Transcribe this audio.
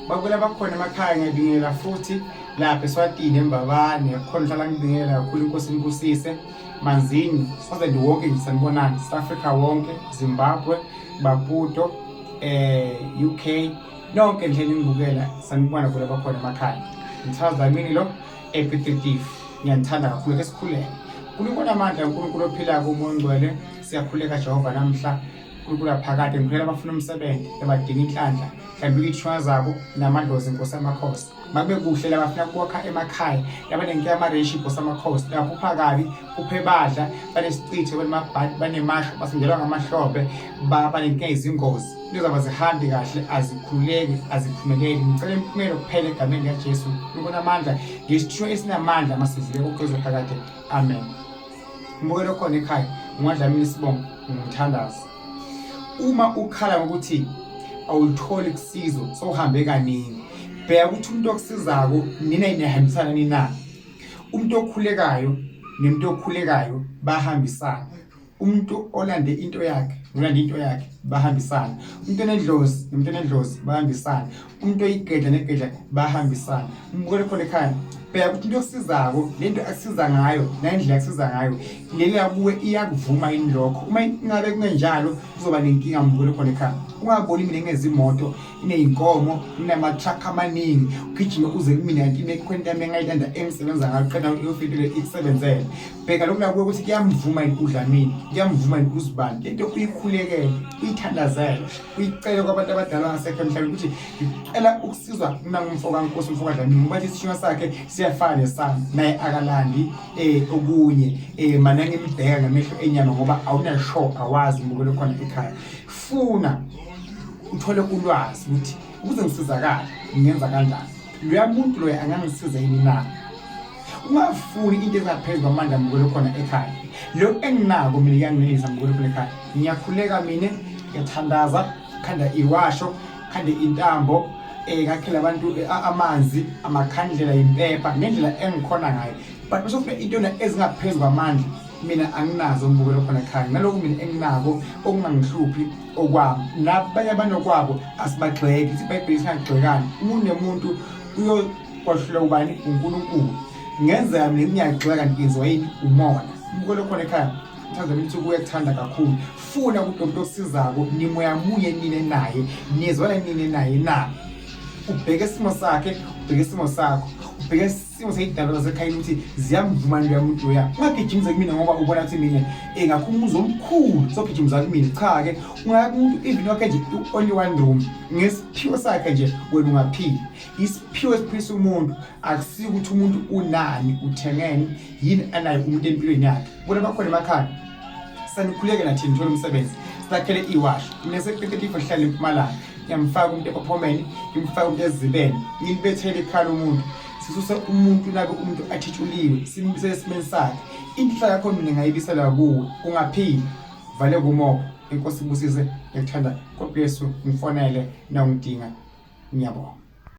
Babuye bakhona emakhaya ngiyabingelela futhi lapha eSwatini eMbabane khona hlala ngibingelela kakhulu inkosi imbusise Manzini sonke wonke nje sanibonani South Africa wonke Zimbabwe Maputo UK nonke nje ningibukela sanibona kule bakhona emakhaya ngithaza mini lo epititive ngiyanthanda kakhulu esikhuleke uNkulunkulu amandla uNkulunkulu ophila kuMongcwele siyakhuleka Jehova namhla uNkulunkulu aphakade ngicela abafuna umsebenzi abadinga inhlanhla mhlawumbe ikithwa zabo namadlozi inkosi amakhosi mabe kuhle labafuna kwakha emakhaya labanenke ama-relationship osamakhosi lapho uphakabi uphe badla banesicitho banemasho basingelwa ngamahlobe banenke izingozi lezaba zihambe kahle azikhululeke aziphumelele ngicela impumelelo kuphela egameni likaJesu uNkulunkulu amandla ngesithiyo esinamandla masizile uqozo phakade amen mbukelo khona ekhaya ungadlamini isibongo ngumthandazi uma ukhala ngokuthi awutholi kusizo sohambe kaningi bheka ukuthi umuntu okusizako nina inehambisana nina umuntu okhulekayo nemuntu okhulekayo bahambisana umuntu olande into yakhe nolanda into yakhe bahambisana umuntu onedlozi nomuntu onedlozi bahambisana umuntu oyigedla negedla bahambisana umbukele khona ekhaya bheka ukuthi into okusizako lento akusiza ngayo nendlela akusiza ngayo leli yabuwe iyakuvuma indlokho uma ingabe kungenjalo kuzoba nenkinga mbukele khona ekhaya ungaboni mina ngezimoto ineyinkomo inama-truck amaningi ugijime uze kumina kanti inekhwenta yami engayilanda engisebenza ngayo qeda uyofitile ikusebenzele bheka lokhu nakuwe ukuthi kuyamvuma yini uDlamini kuyamvuma yini uZibani lento uyikhulekele uyithandazele uyicele kwabantu abadala ngasekho emhlabeni ukuthi ngicela ukusizwa mina ngumfoka kaNkosi umfoka Dlamini ngoba isishimo sakhe siyafana nesami naye akalandi okunye mana ngimibheka ngamehlo enyama ngoba awunashow awazi mbukelo khona ekhaya funa uthole ulwazi ukuthi ukuze ngisizakala ngenza kanjani loya muntu loya angangisiza yini na ungafuni into ezingaphezulu kwamandla mbukelo khona ekhaya lo enginako mina yanginelisa mbukelo khona ekhaya ngiyakhuleka mina ngiyathandaza khanda iwasho khande intambo ngakhela abantu amanzi amakhandlela impepha ngendlela engikhona ngayo but bese kufuna into ezingaphezulu kwamandla mina anginazo mbukelo khona ekhaya naloko mina enginako okungangihluphi okwami nabanye abanokwabo asibagxeki iBhayibheli singagxekani umuntu nemuntu uyokwahlula ubani uNkulunkulu ngenzeka mina ngiyagxeka ngenziwa yini umona mbukelo khona ekhaya ngithandaza mina ukuthi kuyakuthanda kakhulu funa ukuthi umuntu osizako nimoya munye nine naye nizwana nine naye na ubheke isimo sakhe ubheke isimo sakho ubheke isimo seyidalo zasekhaya ukuthi ziyamvuma lo muntu loya ungagijimisa kumina ngoba ubona ukuthi mina ngakhumuza omkhulu sogijimisa kumina cha ke ungakumuntu even wakhe nje only one room ngesiphiwo sakhe nje wena ungaphila isiphiwo esiphisa umuntu akusiko ukuthi umuntu unani uthengene yini anayo umuntu empilweni yakhe bona bakhona emakhaya sanikhuleke nathi nithola umsebenzi silakhele iwasho mina sekuphethe hlala eMpumalanga ngiyamfaka umuntu ePhomeni ngimfaka umuntu eZibeni ngilibethele ikhala umuntu sisuse umuntu nabe umuntu athitshuliwe simbisele esimeni sakhe inhla yakho mina ngayibisela kuwe ungaphili vale kumobo inkosi ibusise ngikuthanda God bless you ngifonele na ungidinga ngiyabonga.